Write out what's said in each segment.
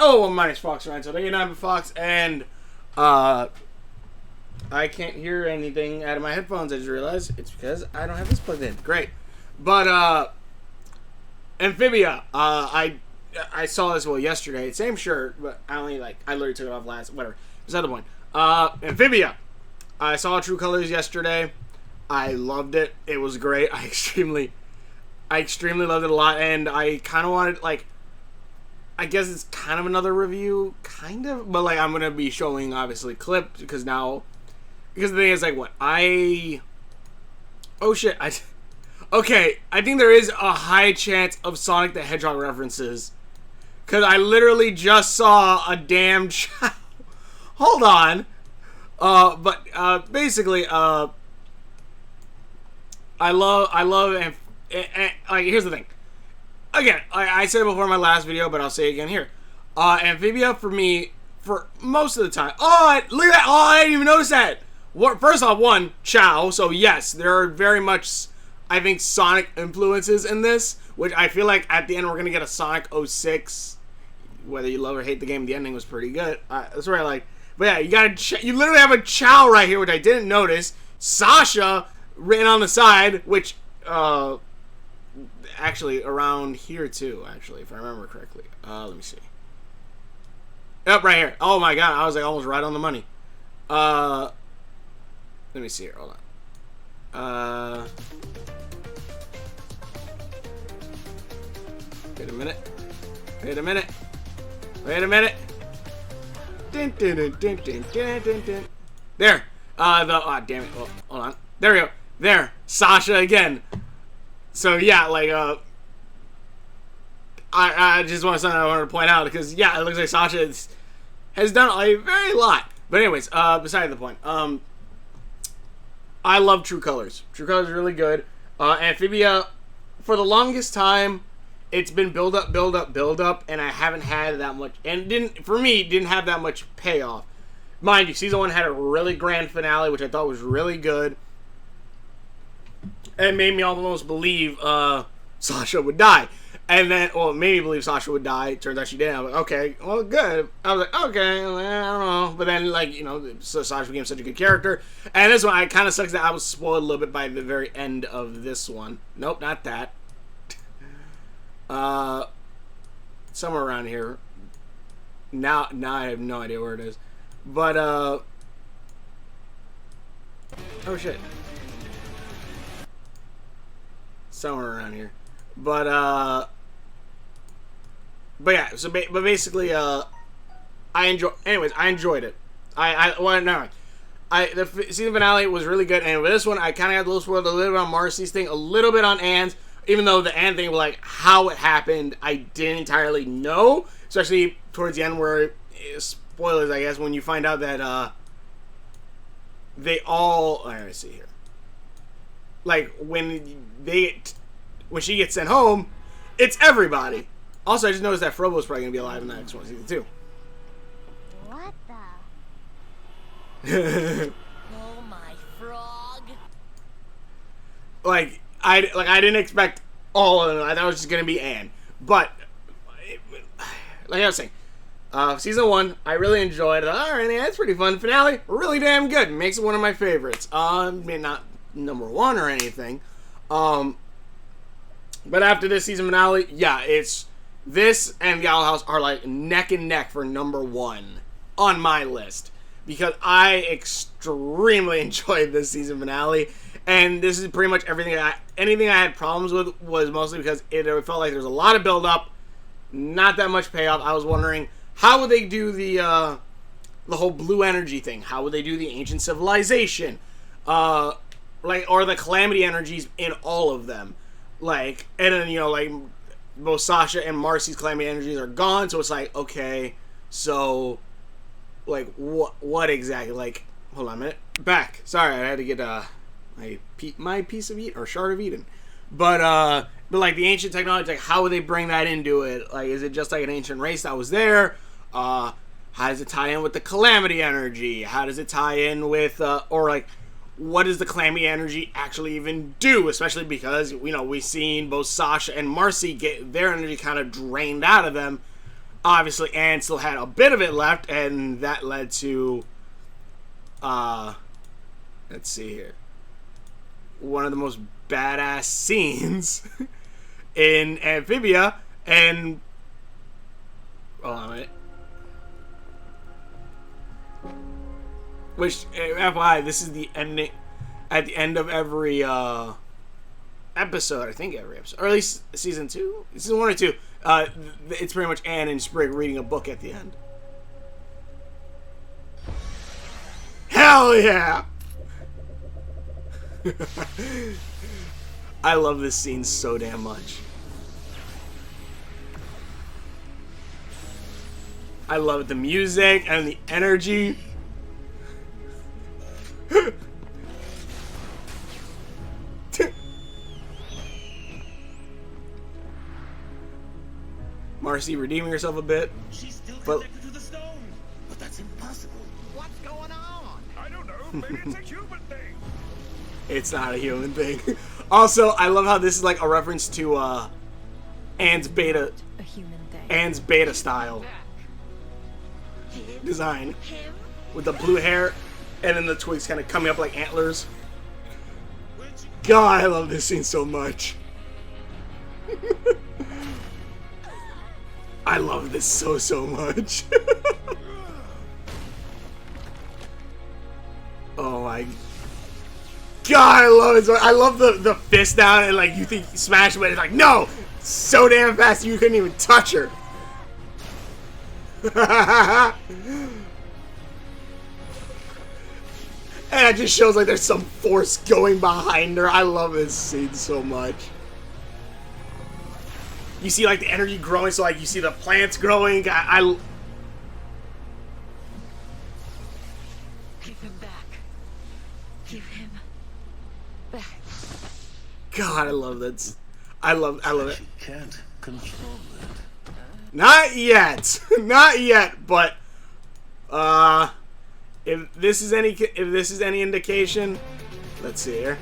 Oh, my name's Fox Ryan. So today I'm Fox, and I can't hear anything out of my headphones. I just realized it's because I don't have this plugged in. Great, but Amphibia. I saw this yesterday. Same shirt, but I literally took it off last. Whatever. Beside the point. Amphibia. I saw True Colors yesterday. I loved it. It was great. I extremely loved it a lot, and I kind of wanted I guess it's kind of another review, but I'm gonna be showing obviously clips because the thing is okay, I think there is a high chance of Sonic the Hedgehog references because I literally just saw a damn hold on, basically I love and here's the thing. Again, I said it before in my last video, but I'll say it again here. Amphibia, for me, for most of the time... Oh, look at that! Oh, I didn't even notice that! First off, Chow. So, yes, there are very much, I think, Sonic influences in this, which I feel like at the end we're going to get a Sonic 06. Whether you love or hate the game, the ending was pretty good. That's what I like. But yeah, you literally have a Chow right here, which I didn't notice. Sasha, written on the side, which... actually around here too, actually, if I remember correctly. Let me see. Yep, right here. Oh my god, I was almost right on the money. Let me see here. Hold on. Wait a minute. Wait a minute. Wait a minute. Dun, dun, dun, dun, dun, dun, dun, dun. There. Damn it. Oh, hold on. There we go. There. Sasha again. So yeah, I just want something I wanted to point out because yeah, it looks like Sasha has done a very lot. But anyways, beside the point, I love True Colors. True Colors is really good. Amphibia, for the longest time, it's been build up, and I haven't had that much, and didn't have that much payoff. Mind you, season 1 had a really grand finale, which I thought was really good. And made me almost believe Sasha would die. And then, well, it made me believe Sasha would die. Turns out she didn't. I was like, okay, well, good. I was like, okay, well, I don't know. But then, so Sasha became such a good character. And this one, it kind of sucks that I was spoiled a little bit by the very end of this one. Nope, not that. Somewhere around here. Now I have no idea where it is. But, oh, shit. Somewhere around here, but yeah. So, but basically, I enjoyed it. The season finale was really good, and with this one, I kind of got a little spoiled a little bit on Marcy's thing, a little bit on Anne's. Even though the Anne thing, how it happened, I didn't entirely know, especially towards the end, where spoilers, I guess, when you find out that they all. Let me see here. When she gets sent home, it's everybody. Also, I just noticed that Frobo's probably gonna be alive in the next one, season 2. What the? Oh my frog! I didn't expect all of them. I thought it was just gonna be Anne, but like I was saying, season 1 I really enjoyed it. All right, that's pretty fun. Finale, really damn good. Makes it one of my favorites. Not number 1 or anything, but after this season finale, yeah, it's this and the Owl House are neck and neck for number 1 on my list because I extremely enjoyed this season finale, and this is pretty much anything I had problems with was mostly because it felt like there was a lot of build up, not that much payoff. I was wondering how would they do the whole blue energy thing, how would they do the ancient civilization, or the calamity energies in all of them. And then, both Sasha and Marcy's calamity energies are gone, so it's okay, so, what exactly? Hold on a minute. Back. Sorry, I had to get, my piece of Eden, or Shard of Eden. But the ancient technology, how would they bring that into it? Is it just an ancient race that was there? How does it tie in with the calamity energy? How does it tie in with, what does the calamity energy actually even do? Especially because, we've seen both Sasha and Marcy get their energy kind of drained out of them. obviously Anne still had a bit of it left, and that led to, let's see here, one of the most badass scenes in Amphibia, and, hold on a minute. Which, FYI, this is the ending, at the end of every, episode, I think every episode, or at least season 2, season 1 or 2, it's pretty much Anne and Sprig reading a book at the end. Hell yeah! I love this scene so damn much. I love the music and the energy. Marcy redeeming herself a bit. She's still But connected to the stone. But that's impossible. What's going on? I don't know. Maybe it's a human thing. it's not a human thing. Also, I love how this is like a reference to Anne's beta A human thing. Anne's beta style design with the blue hair and then the twigs kind of coming up like antlers. God, I love this scene so much. I love this so much. Oh my God, I love it. I love the fist down and like you think you smash it, but it's like no, so damn fast you couldn't even touch her. And it just shows like there's some force going behind her. I love this scene so much. You see like the energy growing, so like you see the plants growing. I Give him back. Give him back. God, I love that. I love it. She can't control it. Not yet. Not yet, but if this is any indication, let's see here.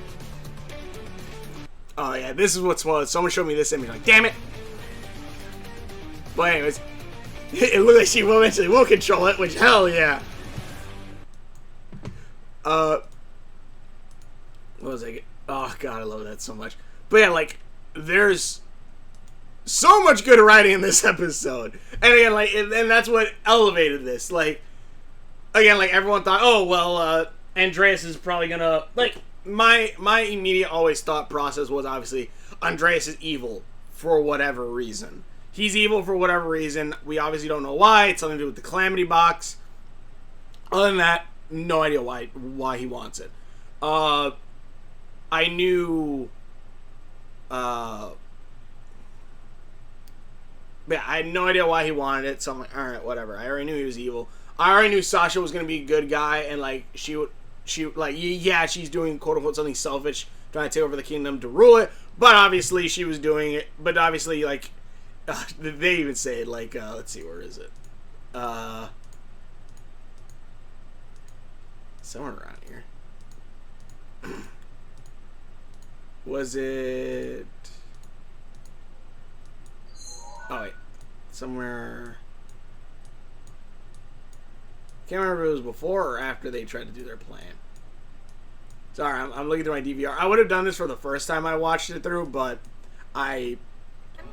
Oh yeah, this is what's was. Someone showed me this image, like, damn it. But anyways, it looks like she will eventually will control it, which hell yeah. What was I? Oh God, I love that so much. But yeah, like, there's so much good writing in this episode, and again, like, and that's what elevated this. Like, again, like everyone thought, oh well, Andrias is probably gonna like. My immediate always thought process was obviously Andrias is evil for whatever reason. He's evil for whatever reason. We obviously don't know why. It's something to do with the Calamity Box. Other than that, no idea why he wants it. I knew. But yeah, I had no idea why he wanted it. So I'm like, all right, whatever. I already knew he was evil. I already knew Sasha was gonna be a good guy, and like she like, yeah, she's doing quote unquote something selfish, trying to take over the kingdom to rule it. But obviously she was doing it. But obviously, like, they even say it, like, let's see, where is it? Somewhere around here. Was it? Oh wait, somewhere. Can't remember if it was before or after they tried to do their plan. Sorry, I'm looking through my DVR. I would have done this for the first time I watched it through, but I...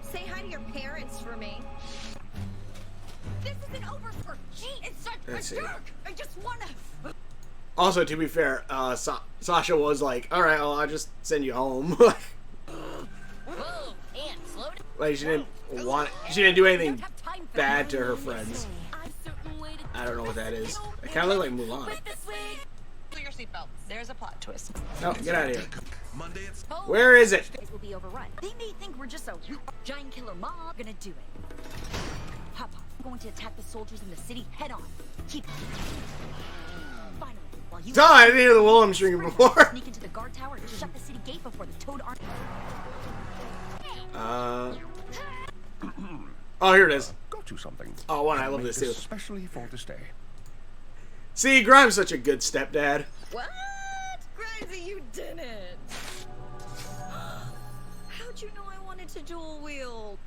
Say hi to your parents for me. This isn't over for me. It's such Let's a see. jerk. I just wanna. Also, to be fair, Sasha was like, alright, well, I'll just send you home. Whoa, Aunt, slow down. Like, she didn't do anything bad to her friends. I don't know what that is. It kind of looked like Mulan. Pull your seatbelt. There's a plot twist. No, get out of here. Monday it's Where is it? Will be overrun. They may think we're just a giant killer mob. Gonna do it. Hop on. Going to attack the soldiers in the city head on. Keep. Finally, while you. Oh, I didn't hear the wool I'm shrinking before. Sneak into the guard tower and shut the city gate before the Toad army. Oh, here it is. Got you something. Oh, one, I love this too. Especially for this day. See, Grime's such a good stepdad. What? Crazy, you didn't. How'd you know I wanted to dual wield?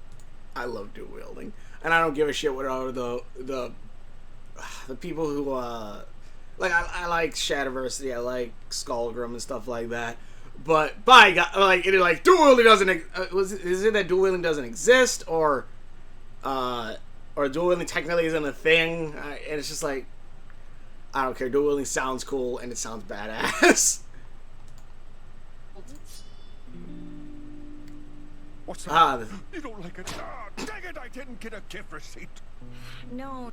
I love dual wielding. and I don't give a shit what are the people who like I like Shadiversity, I like Skullgrim and stuff like that. But by God, like it like dual wielding doesn't is it that dual wielding doesn't exist or dual wielding technically isn't a thing, and it's just like I don't care. Dual wielding sounds cool and it sounds badass. What's that? Ah, You don't like it? Ah, dang it, I didn't get a gift receipt. No.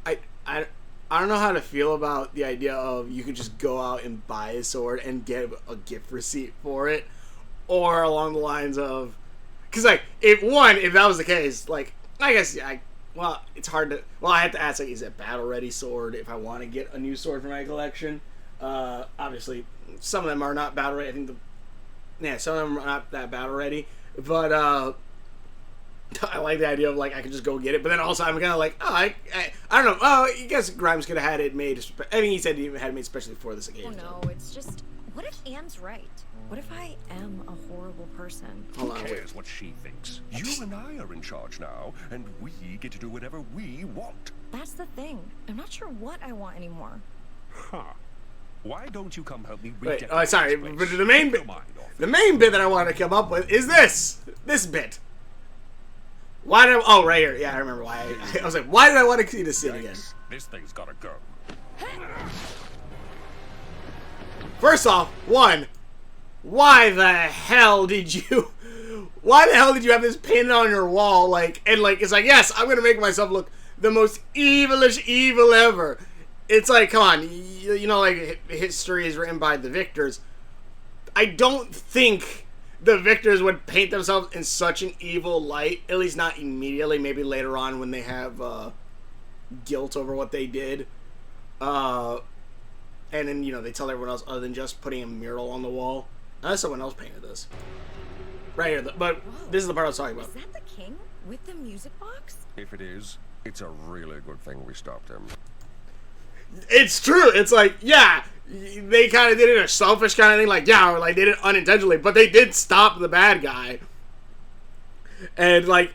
I don't know how to feel about the idea of you could just go out and buy a sword and get a gift receipt for it, or along the lines of, because like if that was the case, like I guess it's hard to. Well, I have to ask, like, is it battle ready sword if I want to get a new sword for my collection? Obviously, some of them are not battle ready. I think some of them are not that battle ready, but I like the idea of like I could just go get it, but then also I'm kind of like, I don't know. Oh, I guess Grimes could have had it made. I mean, he said he had it made especially for this occasion. Oh no, it's just. What if Anne's right? What if I am a horrible person? Hold Who on, cares wait. what she thinks? You and I are in charge now, and we get to do whatever we want. That's the thing. I'm not sure what I want anymore. Huh. Why don't you come help me Wait, redecorate sorry, this but place? the main Take bit, your mind off it. the main bit that I want to come up with is this bit. Why did right here? Yeah, I remember why. I was like, why did I want to see this scene again? Yikes, this thing's gotta go. First off, why the hell did you have this painted on your wall? Like, and like, it's like, yes, I'm gonna make myself look the most evilish evil ever. It's like, come on, you know, like history is written by the victors. I don't think the victors would paint themselves in such an evil light, at least not immediately, maybe later on when they have guilt over what they did. And then, you know, they tell everyone else other than just putting a mural on the wall. Unless someone else painted this. Right here, but this is the part I was talking about. Is that the king with the music box? If it is, it's a really good thing we stopped him. It's true. It's like, yeah, they kind of did it a selfish kind of thing. Like, yeah, or like they did it unintentionally, but they did stop the bad guy. And like,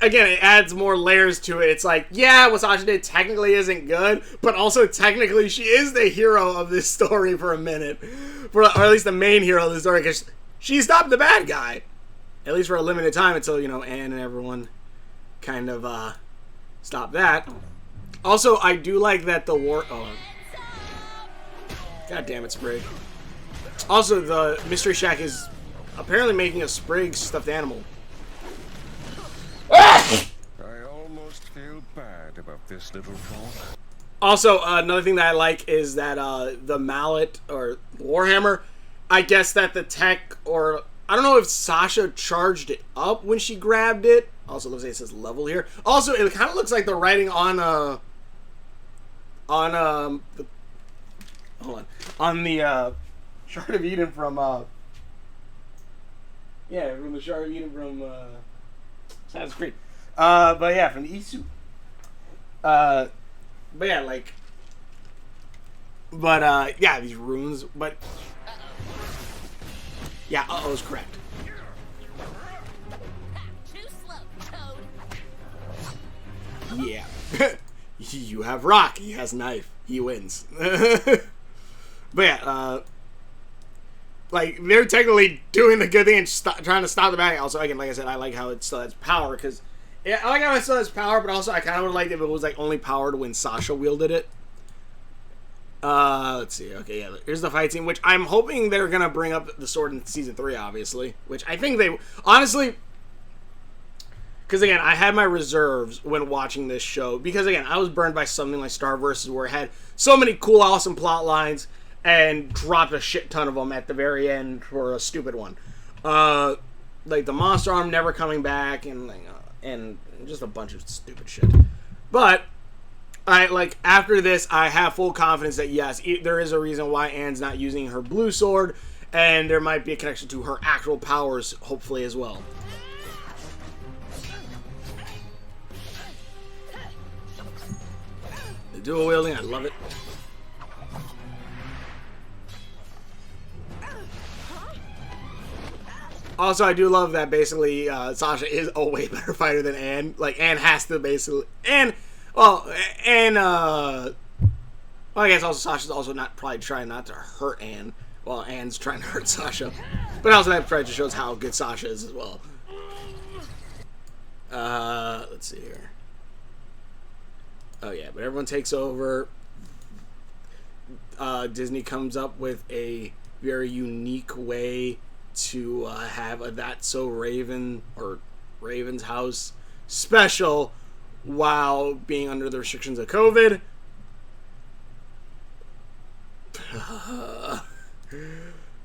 again, it adds more layers to it. It's like, yeah, what Sasha did technically isn't good, but also technically she is the hero of this story for a minute, or at least the main hero of the story, because she stopped the bad guy, at least for a limited time until, you know, Anne and everyone kind of stopped that. Also, I do like that the war. Oh, god damn it, Sprig. Also, the Mystery Shack is apparently making a Sprig stuffed animal. I almost feel bad about this little fault. Also, another thing that I like is that the mallet or Warhammer, I guess that the tech, or I don't know if Sasha charged it up when she grabbed it. Also, looks like it says level here. Also, it kind of looks like the writing on the Shard of Eden from from the Shard of Eden from Assassin's Creed. But yeah, from the Isu. But yeah, like, but yeah, these runes. But yeah, is correct. Too slow, Toad. Yeah, you have rock. He has knife. He wins. But yeah, like they're technically doing the good thing and trying to stop the bad guy. Also, again, like I said, I like how it still has power because I like how it still has power, but also I kind of would like if it was like only powered when Sasha wielded it. Let's see. Okay, yeah, here's the fight scene, which I'm hoping they're gonna bring up the sword in season 3, obviously. Which I think they honestly, because again, I had my reserves when watching this show because again, I was burned by something like Star Versus, where it had so many cool, awesome plot lines and dropped a shit ton of them at the very end for a stupid one, like the monster arm never coming back and just a bunch of stupid shit. But after this, I have full confidence that yes, there is a reason why Anne's not using her blue sword, and there might be a connection to her actual powers, hopefully as well. The dual wielding, I love it. Also, I do love that basically Sasha is a way better fighter than Anne. Like, Anne has to basically... well, I guess also Sasha's also not probably trying not to hurt Anne, while Anne's trying to hurt Sasha. But also that tries to shows how good Sasha is as well. Let's see here. Oh yeah, but everyone takes over. Disney comes up with a very unique way to have a That's So Raven or Raven's House special while being under the restrictions of COVID.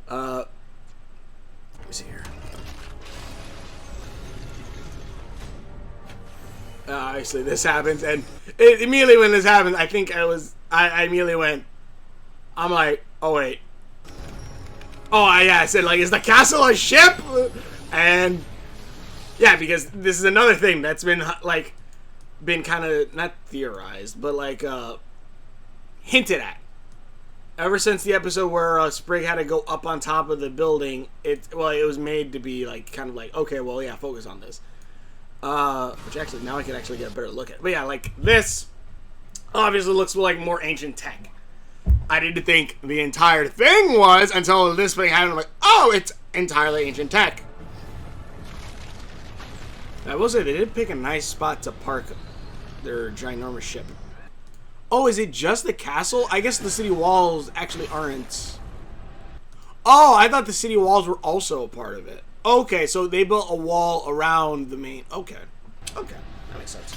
Let me see here. Obviously this happens, and immediately when this happens, I think I immediately went, I'm like, oh wait. Oh yeah, I said like, is the castle a ship? And yeah, because this is another thing that's been like, kind of not theorized, but like hinted at. Ever since the episode where Sprig had to go up on top of the building, it was made to be like kind of like, okay, well yeah, focus on this. Which actually now I can actually get a better look at it. But yeah, like this obviously looks like more ancient tech. I didn't think the entire thing was until this thing happened. I'm like, oh, it's entirely ancient tech. I will say they did pick a nice spot to park their ginormous ship. Oh, is it just the castle? I guess the city walls actually aren't. Oh, I thought the city walls were also a part of it. Okay, so they built a wall around the main. Okay, that makes sense.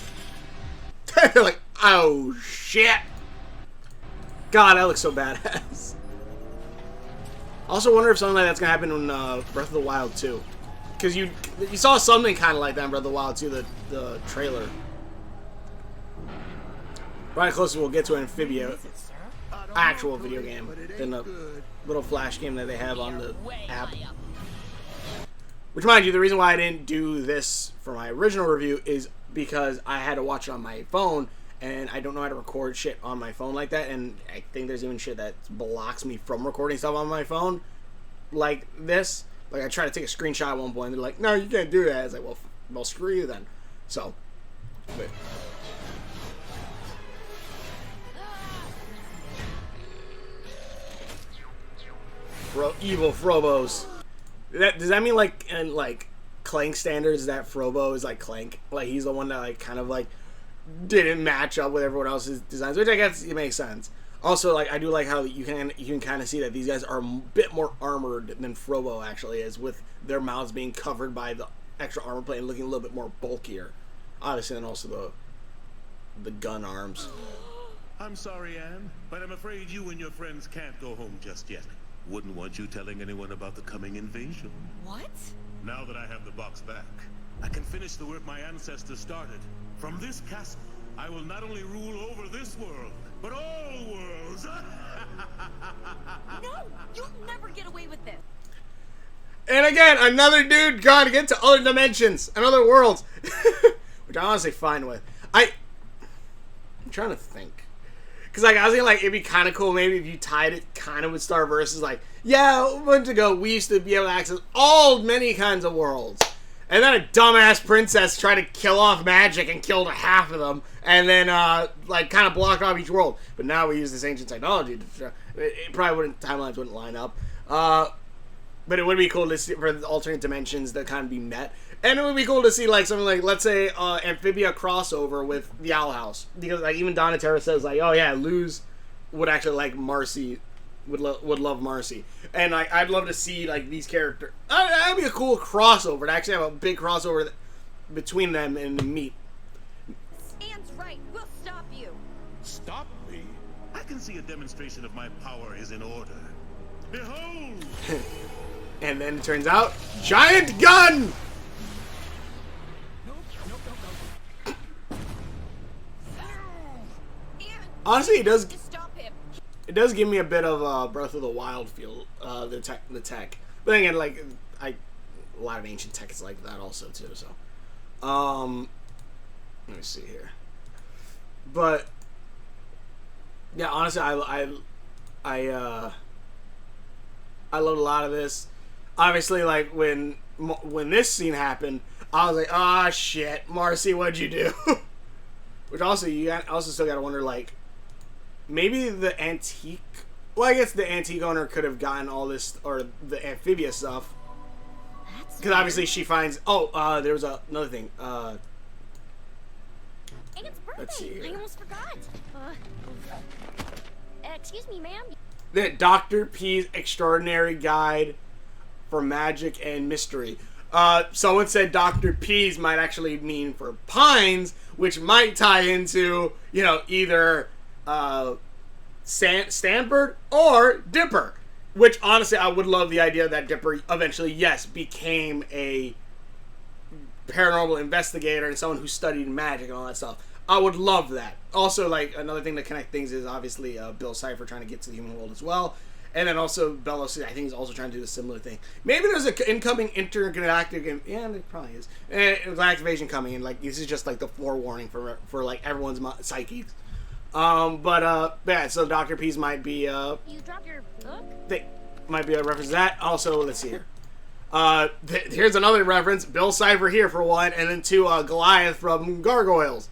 They're like, oh shit. God, that looks so badass. Also wonder if something like that's gonna happen in Breath of the Wild 2. Because you saw something kind of like that in Breath of the Wild 2, the trailer. Right closer we'll get to an Amphibia actual video game than a little flash game that they have on the app. Which, mind you, the reason why I didn't do this for my original review is because I had to watch it on my phone, and I don't know how to record shit on my phone like that, and I think there's even shit that blocks me from recording stuff on my phone like this. Like, I tried to take a screenshot at one point, and they're like, no, you can't do that. I was like, well, screw you then. So, wait. Evil Frobos. Does that mean like in like Clank standards that Frobo is like Clank? Like he's the one that like kind of like didn't match up with everyone else's designs, which I guess it makes sense. Also, like I do like how you can kind of see that these guys are a bit more armored than Frobo actually is, with their mouths being covered by the extra armor plate and looking a little bit more bulkier. Obviously, and also the gun arms. I'm sorry, Anne, but I'm afraid you and your friends can't go home just yet. Wouldn't want you telling anyone about the coming invasion. What? Now that I have the box back, I can finish the work my ancestors started. From this castle, I will not only rule over this world, but all worlds. No! You'll never get away with this! And again, another dude gone to get to other dimensions and other worlds. Which I'm honestly fine with. I'm trying to think. Because like, I was thinking like, it'd be kind of cool maybe if you tied it kind of with Star Versus. Like, yeah, a bunch ago, we used to be able to access many kinds of worlds. And then a dumbass princess tried to kill off magic and killed half of them. And then, like, kind of blocked off each world. But now we use this ancient technology. It probably wouldn't, timelines wouldn't line up. But it would be cool to see for the alternate dimensions that kind of be met. And it would be cool to see, like, something like, let's say, Amphibia crossover with the Owl House. Because, like, even Donatera says, like, oh, yeah, Luz would actually like Marcy, would love Marcy. And, like, I'd love to see, like, these characters. That'd be a cool crossover, to actually have a big crossover between them and meet. Anne's right. We'll stop you. Stop me? I can see a demonstration of my power is in order. Behold! And then it turns out, giant gun! Honestly, it does. Stop him. It does give me a bit of Breath of the Wild feel. The tech, but then again, like a lot of ancient tech is like that also too. So, let me see here. But yeah, honestly, I loved a lot of this. Obviously, like when when this scene happened, I was like, ah, shit, Marcy, what'd you do? Which also, also still gotta wonder, like, maybe the antique... Well, I guess the antique owner could have gotten all this, or the Amphibia stuff. Because obviously she finds... Oh, there was another thing. It's Let's see birthday. here. I almost forgot. Excuse me, ma'am. The Dr. P's Extraordinary Guide for Magic and Mystery. Someone said Dr. P's might actually mean for Pines, which might tie into, you know, either Stanford or Dipper. Which, honestly, I would love the idea that Dipper eventually, yes, became a paranormal investigator and someone who studied magic and all that stuff. I would love that. Also, like, another thing to connect things is obviously Bill Cipher trying to get to the human world as well. And then also Bellows, I think, is also trying to do a similar thing. Maybe there's an incoming intergalactic, yeah, there probably is, galactic invasion coming, and like this is just like the forewarning for like everyone's psyches. Yeah, so Dr. P's might be You dropped your book? they might be a reference to that. Also, let's see here. Here's another reference. Bill Cipher here for one, and then two, Goliath from Gargoyles.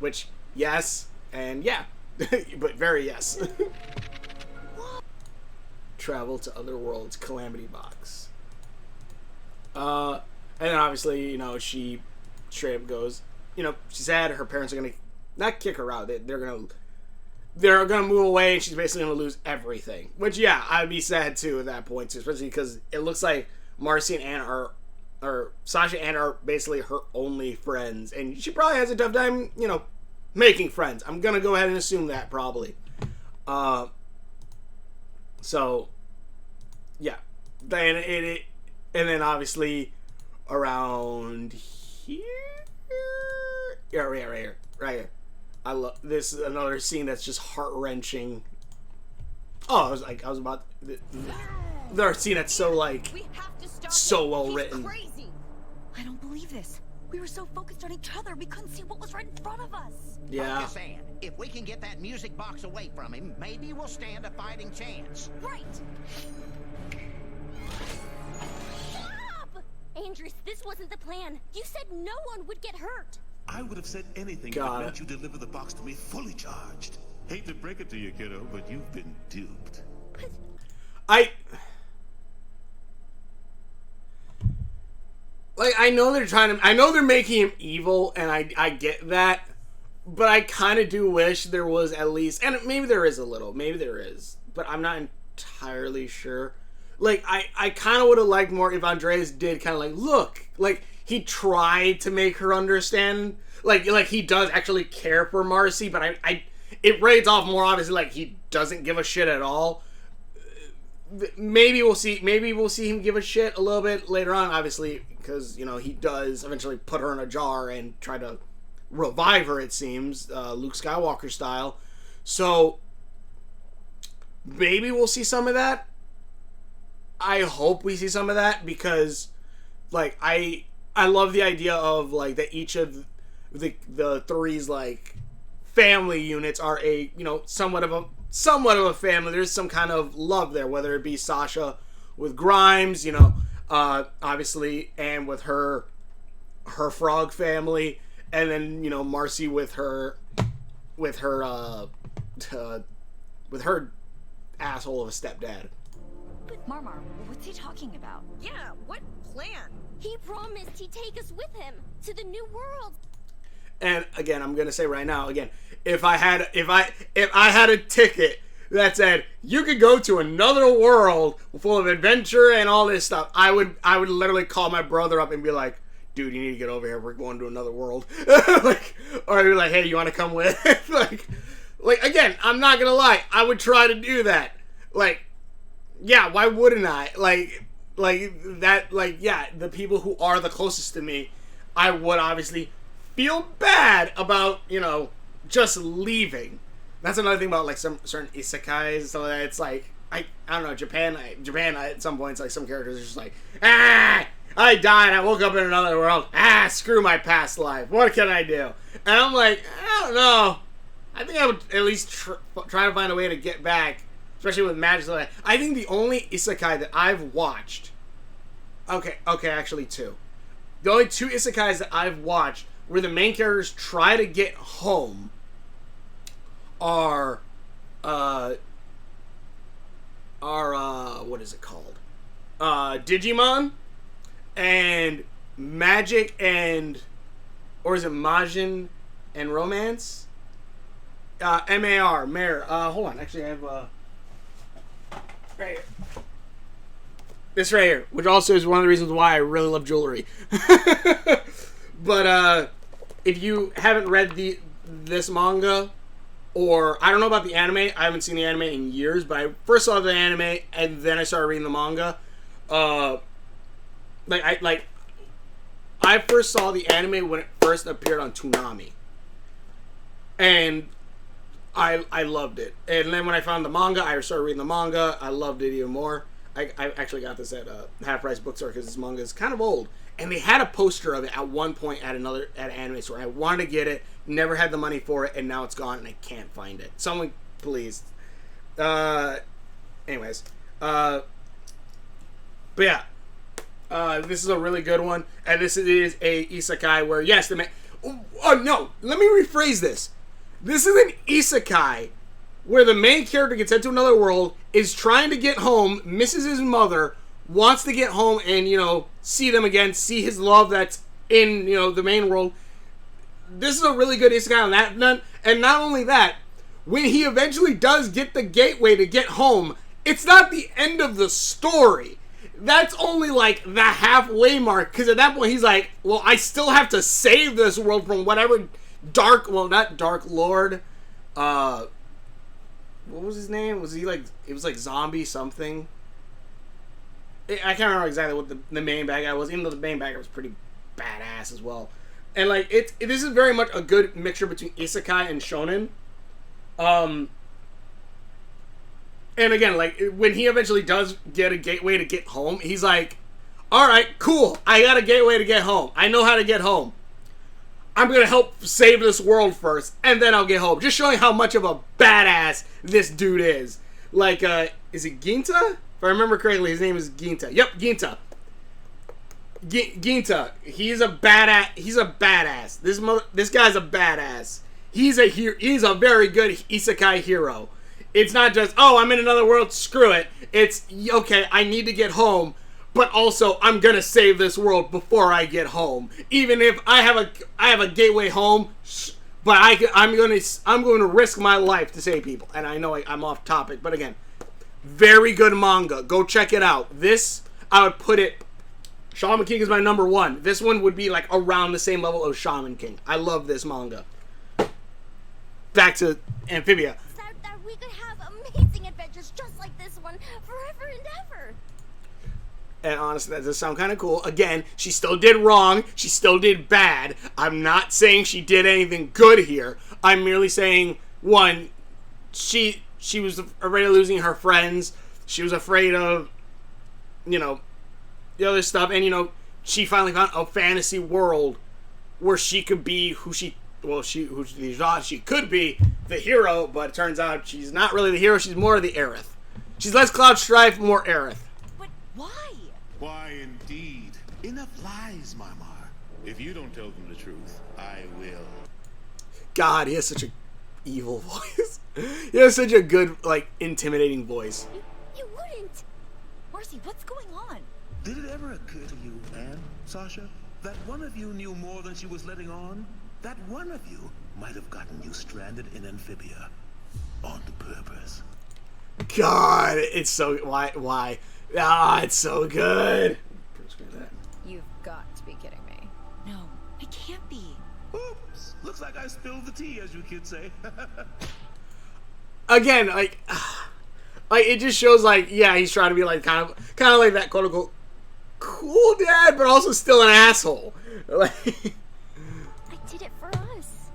Which, yes, and yeah. But very yes. Travel to other worlds, Calamity Box. And then obviously, you know, she straight up goes, you know, she's sad her parents are gonna not kick her out, they're gonna move away, and she's basically gonna lose everything. Which, yeah, I'd be sad too at that point too, especially because it looks like Marcy and Anna or Sasha and Anna are basically her only friends, and she probably has a tough time, you know, making friends. I'm gonna go ahead and assume that probably. So, yeah, and then obviously around here, yeah, right here. I love this. Is another scene that's just heart wrenching. Oh, I was about the scene that's so like We have to stop so him. well He's written. Crazy. I don't believe this. We were so focused on each other, we couldn't see what was right in front of us. Yeah. Focus, Ann. If we can get that music box away from him, maybe we'll stand a fighting chance. Right. Stop! Andrias, this wasn't the plan. You said no one would get hurt. I would have said anything Got that it. meant you deliver the box to me fully charged. Hate to break it to you, kiddo, but you've been duped. I know they're making him evil, and I get that, but I kind of do wish there was at least, and maybe there is a little, maybe there is, but I'm not entirely sure. Like, I kind of would have liked more if Andrias did kind of like, look, like, he tried to make her understand, like he does actually care for Marcy, but it reads off more obviously like he doesn't give a shit at all. Maybe we'll see him give a shit a little bit later on, obviously, because, you know, he does eventually put her in a jar and try to revive her, it seems, Luke Skywalker style. So maybe we'll see some of that. I hope we see some of that, because like I love the idea of like that each of the three's like family units are a, you know, somewhat of a family. There's some kind of love there, whether it be Sasha with Grimes, you know, obviously, and with her frog family, and then, you know, Marcy with her asshole of a stepdad. But Marmar, what's he talking about? Yeah, what plan? He promised he'd take us with him to the new world. And again, I'm gonna say right now, again, if I had a ticket that said you could go to another world full of adventure and all this stuff, I would literally call my brother up and be like, dude, you need to get over here. We're going to another world. Or I'd be like, hey, you want to come with? like again, I'm not gonna lie, I would try to do that. Like, yeah, why wouldn't I? Yeah, the people who are the closest to me, I would obviously feel bad about, you know, just leaving. That's another thing about like some certain isekais and stuff like that. It's like, I don't know, Japan at some points, like some characters are just like, I died, I woke up in another world, screw my past life, what can I do? And I'm like, I don't know, I think I would at least try to find a way to get back, especially with magic. I think the only isekai that I've watched Okay, actually 2. The only 2 isekais that I've watched where the main characters try to get home are what is it called? Digimon and Magic and, or is it Majin and Romance? Mare. Hold on. Actually, I have right here. This right here, which also is one of the reasons why I really love jewelry. But if you haven't read this manga, or I don't know about the anime, I haven't seen the anime in years, but I first saw the anime and then I started reading the manga. I first saw the anime when it first appeared on Toonami, and I loved it. And then when I found the manga, I started reading the manga. I loved it even more. I actually got this at Half Price Bookstore because this manga is kind of old, and they had a poster of it at one point at an anime store. I wanted to get it, never had the money for it, and now it's gone and I can't find it. Someone please. Anyways, but yeah, this is a really good one, and this is a isekai where yes, the man. Oh no, let me rephrase this. This is an isekai where the main character gets sent to another world, is trying to get home, misses his mother, wants to get home and, see them again, see his love that's in, the main world. This is a really good isekai on that. And not only that, when he eventually does get the gateway to get home, it's not the end of the story. That's only like the halfway mark, because at that point he's like, well, I still have to save this world from whatever not Dark Lord, what was his name? Was he like, it was like zombie something? I can't remember exactly what the main bad guy was, even though the main bad guy was pretty badass as well. And like, this is very much a good mixture between isekai and shonen. And again, like, when he eventually does get a gateway to get home, he's like, alright, cool, I got a gateway to get home. I know how to get home. I'm going to help save this world first, and then I'll get home. Just showing how much of a badass this dude is. Like, is it Ginta? If I remember correctly, his name is Ginta. Yep, Ginta. Ginta. He's a badass. This guy's a badass. He's a very good isekai hero. It's not just, oh, I'm in another world, screw it. It's, okay, I need to get home, but also I'm gonna save this world before I get home. Even if I have a gateway home, but I'm going to risk my life to save people. And I know I'm off topic, but again, very good manga. Go check it out. This, I would put it, Shaman King is my number 1. This one would be like around the same level of Shaman King. I love this manga. Back to Amphibia. That we could have amazing adventures just like this one forever and ever. And honestly, that does sound kind of cool. Again, she still did wrong. She still did bad. I'm not saying she did anything good here. I'm merely saying, one, she was afraid of losing her friends. She was afraid of, the other stuff. And, she finally found a fantasy world where she could be who she thought she could be, the hero. But it turns out she's not really the hero. She's more of the Aerith. She's less Cloud Strife, more Aerith. But why? Why, indeed. Enough lies, Marmar. If you don't tell them the truth, I will. God, he has such a evil voice. He has such a good, like, intimidating voice. You wouldn't. Marcy, what's going on? Did it ever occur to you, Anne, Sasha, that one of you knew more than she was letting on? That one of you might have gotten you stranded in Amphibia on purpose. God, it's so... Why? Ah, it's so good. You've got to be kidding me. No, it can't be. Oops. Looks like I spilled the tea, as you kids say. Again, like it just shows, like, yeah, he's trying to be like kind of like that quote unquote cool dad, but also still an asshole. Like, I did it for us.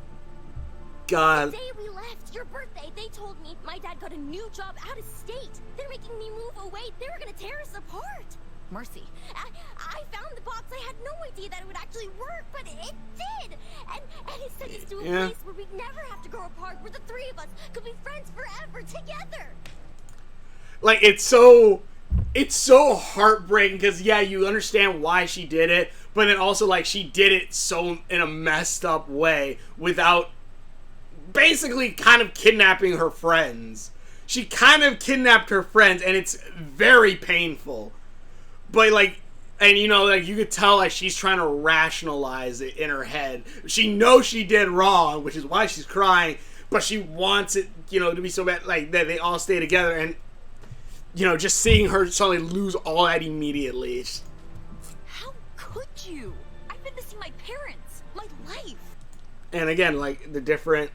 God. The day we left, your birthday, they told me my dad got a new job out of state. They're making me move away. They were gonna tear us apart. Marcy. I found the box. I had no idea that it would actually work, but it did. And it sent us to a place where we'd never have to grow apart, where the three of us could be friends forever together. Like, it's so it's so heartbreaking because, yeah, you understand why she did it, but then also, like, she did it so in a messed up way without basically kind of kidnapping her friends. She kind of kidnapped her friends, and it's very painful. But, like, and, you know, like, you could tell, like, she's trying to rationalize it in her head. She knows she did wrong, which is why she's crying, but she wants it, you know, to be so bad, like, that they all stay together, and, you know, just seeing her suddenly lose all that immediately. It's... How could you? I've been missing my parents, my life. And again, like, the different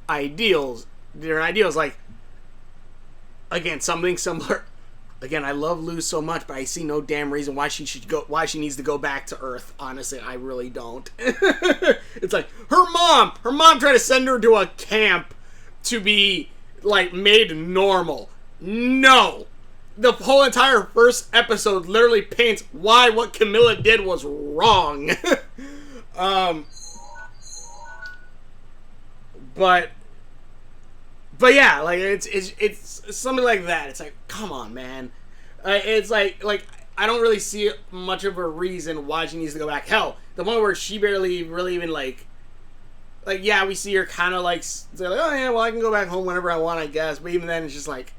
ideals, like, again, something similar. Again, I love Luz so much, but I see no damn reason why she needs to go back to Earth. Honestly, I really don't. It's like, her mom tried to send her to a camp to be, like, made normal. No! The whole entire first episode literally paints why what Camilla did was wrong. But yeah, like, it's something like that. It's like, come on, man. It's like I don't really see much of a reason why she needs to go back. Hell, the one where she barely really even like yeah, we see her kind of like, oh yeah, well, I can go back home whenever I want, I guess. But even then, it's just like,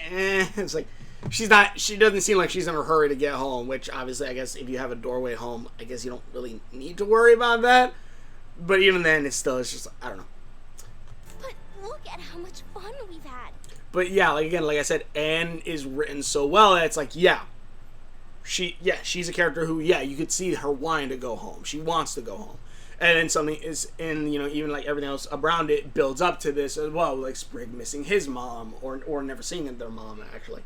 it's like she doesn't seem like she's in a hurry to get home. Which obviously, I guess if you have a doorway home, I guess you don't really need to worry about that. But even then, it's just, I don't know. But look at how much fun we've had. But yeah, like, again, like I said, Anne is written so well that it's like, yeah, she's a character who, yeah, you could see her wanting to go home. She wants to go home. And then something is, and, you know, even like everything else around it builds up to this as well, like Sprig missing his mom, or never seeing their mom, actually,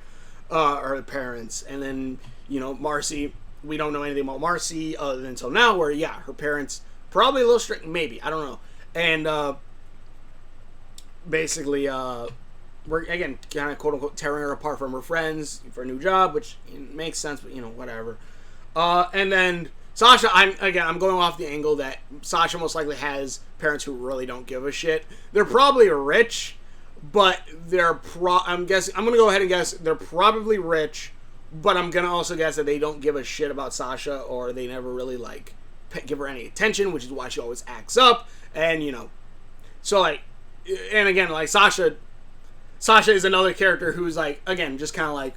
or the parents. And then, you know, Marcy, we don't know anything about Marcy other than until now, where, yeah, her parents, probably a little strict, maybe, I don't know. And, basically, we're, again, kind of quote-unquote tearing her apart from her friends for a new job, which makes sense, but, you know, whatever. And then Sasha, I'm going off the angle that Sasha most likely has parents who really don't give a shit. They're probably rich, but I'm going to go ahead and guess they're probably rich, but I'm going to also guess that they don't give a shit about Sasha, or they never really, like, give her any attention, which is why she always acts up, and, you know, so, like, and again, like, Sasha is another character who's, like, again, just kind of like,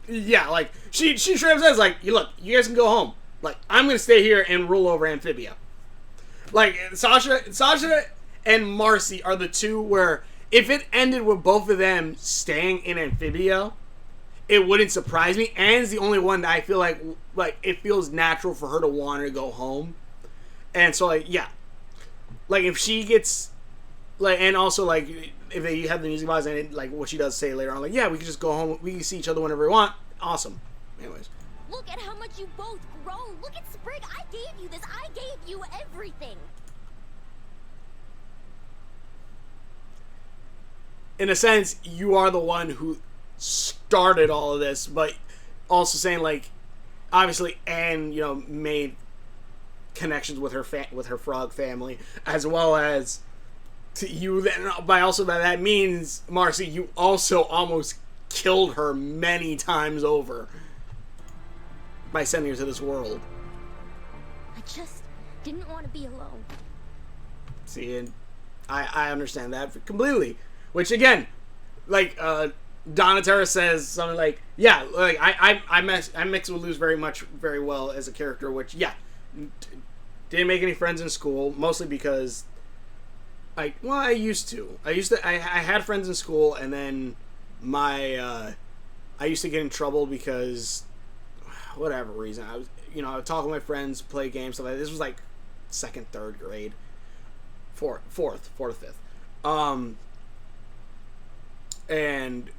yeah, like, she straight up says, like, look, you guys can go home. Like, I'm going to stay here and rule over Amphibia. Like, Sasha and Marcy are the two where, if it ended with both of them staying in Amphibia, it wouldn't surprise me. Anne's the only one that I feel like, it feels natural for her to want to go home. And so, like, yeah. Like, if she gets, like, and also, like, if they have the music box and it, like, what she does say later on, like, yeah, we can just go home, we can see each other whenever we want. Awesome. Anyways. Look at how much you both grown. Look at Sprig. I gave you this. I gave you everything. In a sense, you are the one who started all of this, but also saying, like, obviously Anne, you know, made connections with her frog family, as well as to you. Then, by also that means, Marcy, you also almost killed her many times over by sending her to this world. I just didn't want to be alone. See, and I understand that completely. Which, again, like, Donatera says something like, yeah, like, I mix with Luz very well as a character, which, yeah, didn't make any friends in school, mostly because I used to. I had friends in school, and then I used to get in trouble because, whatever reason, I would talk with my friends, play games, stuff like that. This was, like, 2nd, 3rd grade. 4th, 5th. And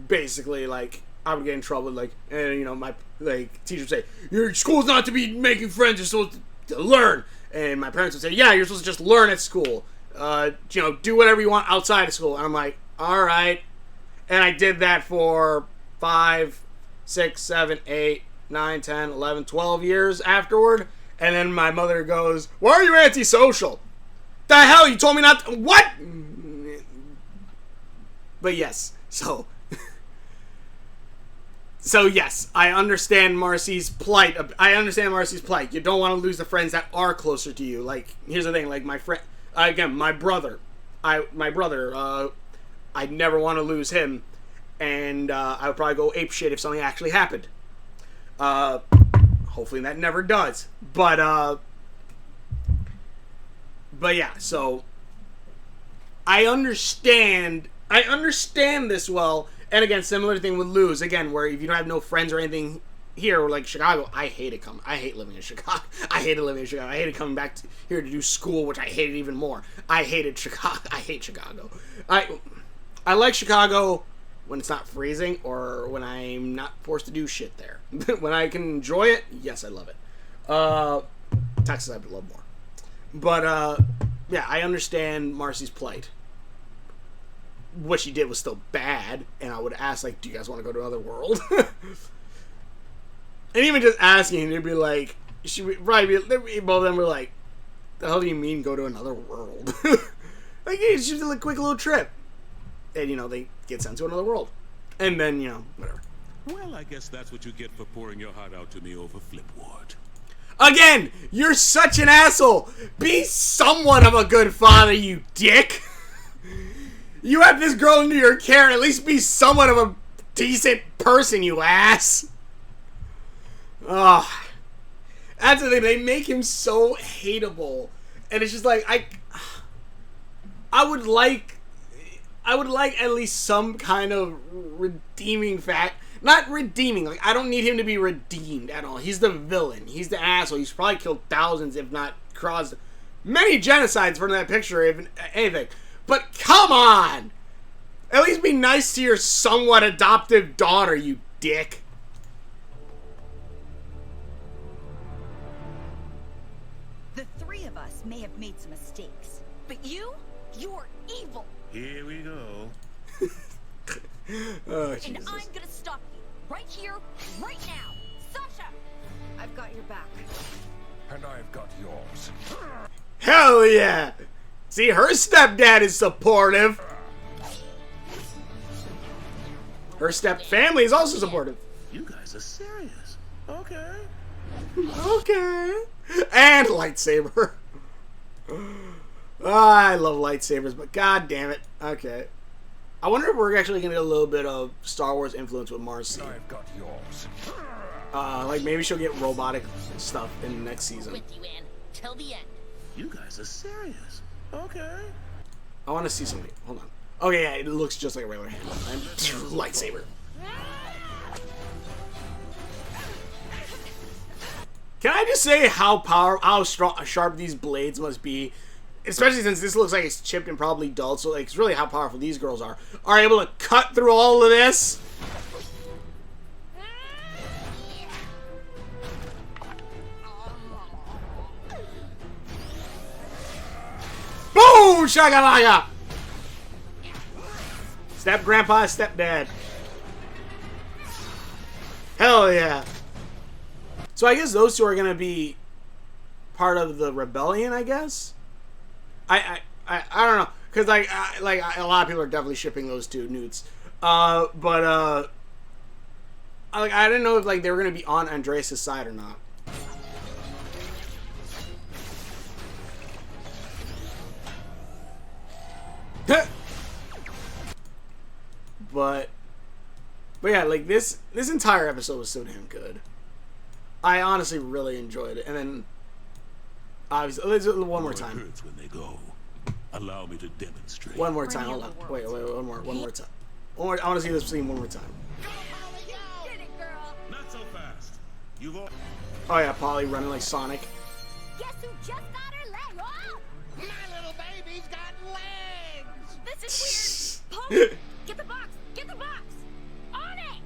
basically, like, I would get in trouble, like, and, you know, my, like, teacher would say, your school's not to be making friends, you're supposed to learn. And my parents would say, yeah, you're supposed to just learn at school. You know, do whatever you want outside of school. And I'm like, all right. And I did that for 5, 6, 7, 8, 9, 10, 11, 12 years afterward. And then my mother goes, why are you antisocial? The hell, you told me not to, what? But yes, so So yes, I understand Marcy's plight. You don't want to lose the friends that are closer to you. Like, here's the thing. Like, my friend, again, my brother. I'd never want to lose him, and I would probably go apeshit if something actually happened. Hopefully that never does. But yeah. So I understand this well. And again, similar thing with Luz. Again, where if you don't have no friends or anything here, or like Chicago, I hate living in Chicago. I hated coming back here to do school, which I hated even more. I hated Chicago. I hate Chicago. I like Chicago when it's not freezing or when I'm not forced to do shit there. When I can enjoy it, yes, I love it. Texas, I would love more. But yeah, I understand Marcy's plight. What she did was still bad, and I would ask, like, do you guys want to go to another world? And even just asking, they'd be like, she would probably be, both of them were like, the hell do you mean go to another world? Like, it's just a quick little trip. And, you know, they get sent to another world. And then, you know, whatever. Well, I guess that's what you get for pouring your heart out to me over Flipward. Again, you're such an asshole. Be somewhat of a good father, you dick. You have this girl under your care. At least be somewhat of a decent person, you ass. Oh, that's the thing. They make him so hateable, and it's just like I would like at least some kind of redeeming fact. Not redeeming. Like, I don't need him to be redeemed at all. He's the villain. He's the asshole. He's probably killed thousands, if not caused many genocides from that picture, if anything. But come on! At least be nice to your somewhat adoptive daughter, you dick. The three of us may have made some mistakes, but you're evil. Here we go. Oh, And Jesus. I'm gonna stop you right here, right now. Sasha! I've got your back. And I've got yours. Hell yeah! See, her stepdad is supportive. Her step family is also supportive. You guys are serious. Okay. Okay. And lightsaber. I love lightsabers, but god damn it. Okay. I wonder if we're actually gonna get a little bit of Star Wars influence with Marcy. I've got yours. Like maybe she'll get robotic stuff in the next season. With you, Anne, till the end. You guys are serious. Okay. I want to see something. Hold on. Okay, yeah, it looks just like a regular hand. Lightsaber. Can I just say how sharp these blades must be? Especially since this looks like it's chipped and probably dulled, so like it's really how powerful these girls are able to cut through all of this. Boom! Shakalaka! Step grandpa, step dad. Hell yeah. So I guess those two are gonna be part of the rebellion, I guess. I don't know, cause like a lot of people are definitely shipping those two newts. I didn't know if like they were gonna be on Andreas' side or not. But yeah, like this entire episode was so damn good. I honestly really enjoyed it. And then obviously let's do it one more time. It hurts when they go. Allow me to demonstrate. One more time, hold on. Wait, one more time. I want to see this scene one more time. Get it, girl! Not so fast. You've all... Oh yeah, Polly running like Sonic. Guess who just got her leg? Oh! My little baby's got legs! This is weird! Polly, get the box! Get the box! On it!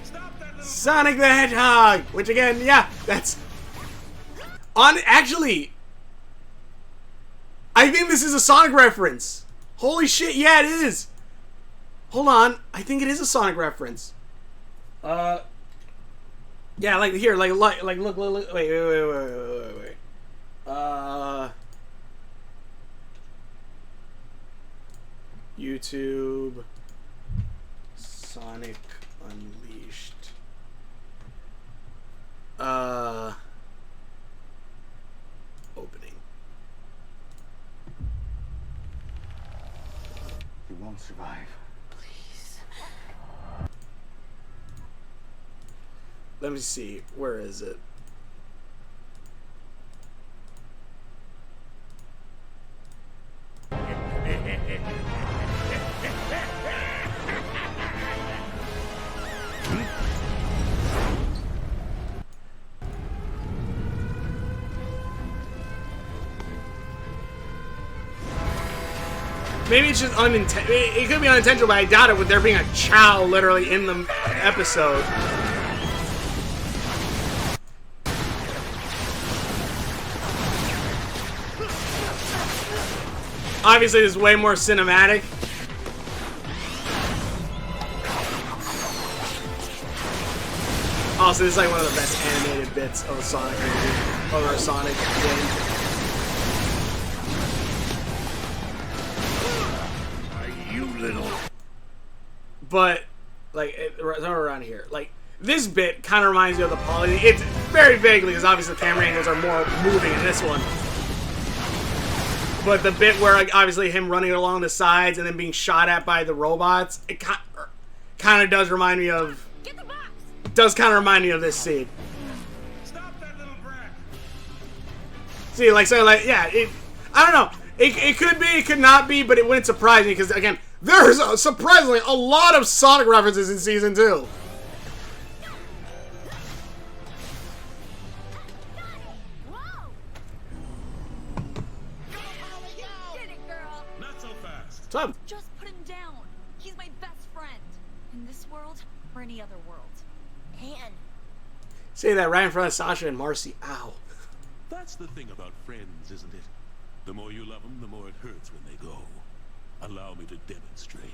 Stop that little... Sonic the Hedgehog! Which again, yeah, that's... Actually, I think this is a Sonic reference. Holy shit, yeah, it is. Hold on, I think it is a Sonic reference. Yeah, like here, like look, wait. YouTube Sonic Unleashed. Opening. You won't survive. Let me see. Where is it? Maybe it's just unintentional. It could be unintentional, but I doubt it with there being a chow literally in the episode. Obviously, this is way more cinematic. Also, this is like one of the best animated bits of a Sonic movie, or a Sonic game. But, like, somewhere around here. Like, this bit kind of reminds me of the Poly. It's very vaguely, because obviously the camera angles are more moving in this one. But the bit where, like, obviously him running along the sides and then being shot at by the robots, it kind of does remind me of... Get the box! Does kind of remind me of this scene. Stop that little brat! See, like, so, like, yeah, I don't know. It could be, it could not be, but it wouldn't surprise me, because, again, there's surprisingly a lot of Sonic references in Season 2. Whoa! Get it, girl. Not so fast. What's up? Just put him down. He's my best friend. In this world or any other world. Man, Say that right in front of Sasha and Marcy. Ow. That's the thing about friends, isn't it? The more you love them, the more it hurts when they go. Allow me to demonstrate.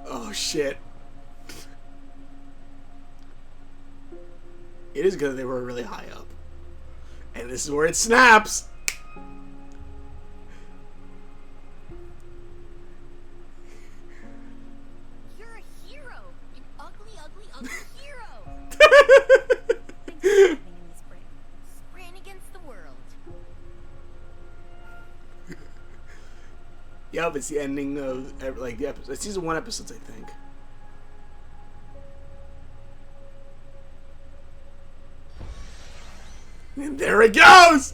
Oh, shit. It is good they were really high up. And this is where it snaps. you're a hero. An ugly, ugly, ugly hero. Thanks for everything in this brain. Spraying against the world. Yup, it's the ending of, like, the episode. It's season 1 episodes, I think. And there it goes!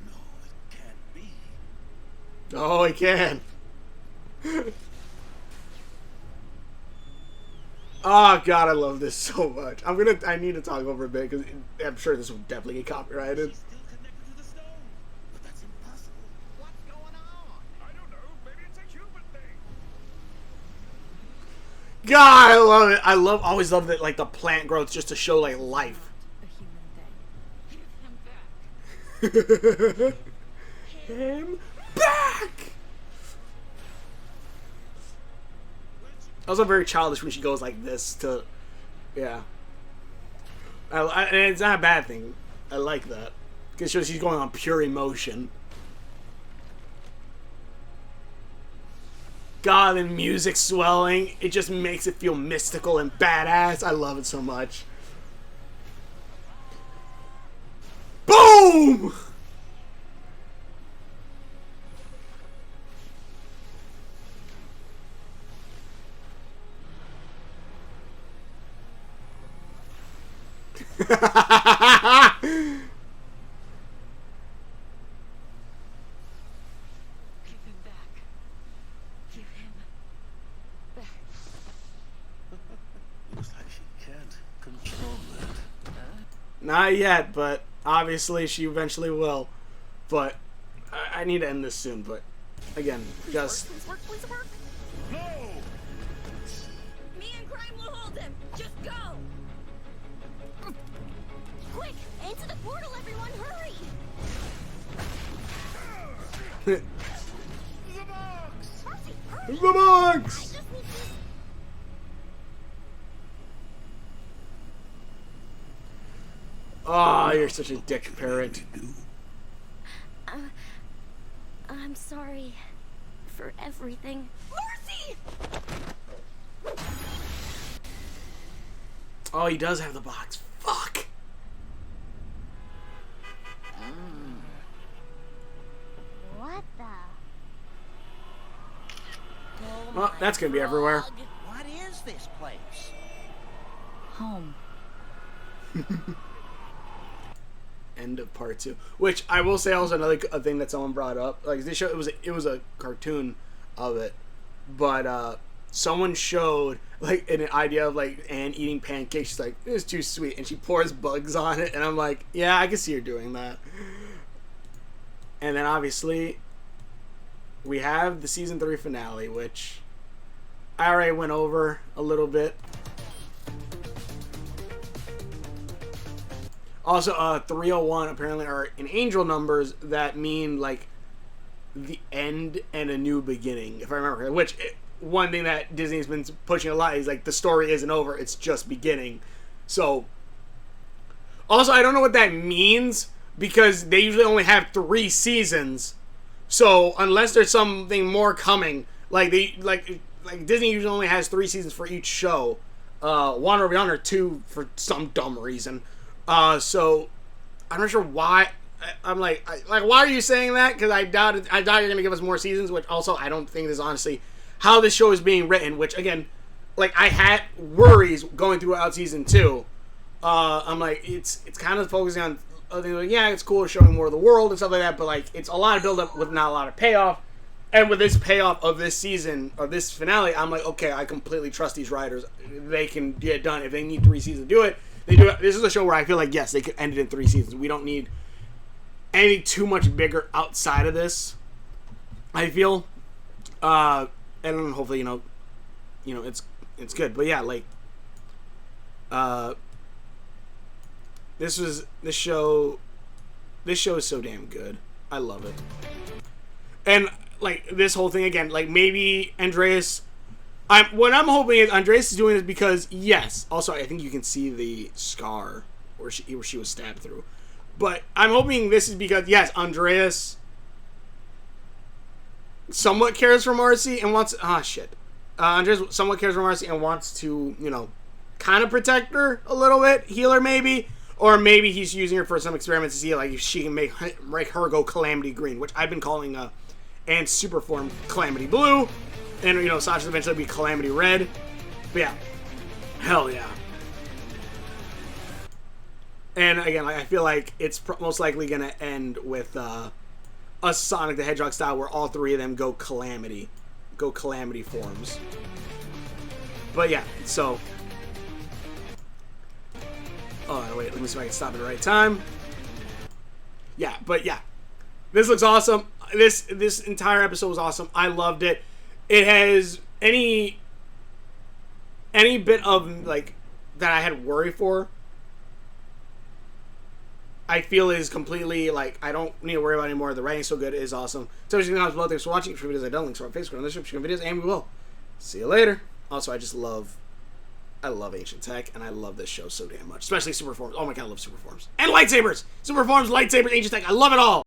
No, it can't be. Oh, it can. Oh god, I love this so much. I need to talk over a bit because I'm sure this will definitely get copyrighted. Still connected to the stone. But that's impossible. What's going on? I don't know. Maybe it's a human thing. God, I love it. Always love that, like, the plant growth just to show, like, life. A human thing. Him back. Also very childish when she goes like this to, yeah. And it's not a bad thing. I like that because she's going on pure emotion. God, and music swelling, it just makes it feel mystical and badass. I love it so much. Boom! Give him back. Give him back. Looks like she can't control it. Not yet, but obviously she eventually will. But I need to end this soon. But again, just Please work, please work. No! Me and Crime will hold him. Just go. Quick, into the portal, everyone, hurry! The box! Marcy, hurry! the box. I just need Oh, you're such a dick parent. I'm sorry for everything. Marcy! Oh, he does have the box. Fuck. What the? Well, that's gonna be everywhere. What is this place? Home. End of part 2. Which I will say also another thing that someone brought up. Like this show, it was a cartoon of it, but someone showed like an idea of like Anne eating pancakes. She's like, "It's too sweet," and she pours bugs on it, and I'm like, "Yeah, I can see her doing that." And then obviously we have the season 3 finale, which I already went over a little bit. Also, 301 apparently are in angel numbers that mean like the end and a new beginning, if I remember correctly. Which one thing that Disney's been pushing a lot is like the story isn't over, it's just beginning. So, also I don't know what that means because they usually only have 3 seasons. So unless there's something more coming, like Disney usually only has 3 seasons for each show. One or beyond or 2 for some dumb reason. So I'm not sure why. I'm like, why are you saying that? Because I doubt you're gonna give us more seasons. Which also I don't think is honestly how this show is being written. Which again, like I had worries going throughout season 2. I'm like, it's kind of focusing on other things. Like, yeah, it's cool showing more of the world and stuff like that. But like, it's a lot of build up with not a lot of payoff. And with this payoff of this season or this finale, I'm like, okay, I completely trust these writers. They can get it done. If they need 3 seasons to do it, they do it. This is a show where I feel like, yes, they could end it in 3 seasons. We don't need anything too much bigger outside of this, I feel. And hopefully, you know, it's good. But yeah, like, this show is so damn good. I love it. And like this whole thing again, like maybe Andrias. What I'm hoping is Andrias is doing this because yes. Also, I think you can see the scar where she was stabbed through. But I'm hoping this is because yes, Andrias somewhat cares for Marcy and wants. Andrias somewhat cares for Marcy and wants to, you know, kind of protect her a little bit, heal her maybe. Or maybe he's using her for some experiments to see like if she can make her go Calamity Green, which I've been calling and super form Calamity Blue, and you know Sasha's eventually be Calamity Red. But yeah, hell yeah. And again, like I feel like it's most likely gonna end with a Sonic the Hedgehog style where all 3 of them go Calamity forms. But yeah, so. Oh, wait, let me see if I can stop at the right time. Yeah, but yeah. This looks awesome. This entire episode was awesome. I loved it. It has any bit of, like, that I had worry for, I feel is completely, like, I don't need to worry about anymore. The writing's so good. It is awesome. So, as you know, thanks for watching. For videos I don't, links on Facebook, on the description videos, and we will see you later. Also, I love Ancient Tech, and I love this show so damn much. Especially Super Forms. Oh my god, I love Super Forms. And lightsabers! Super Forms, lightsabers, Ancient Tech. I love it all!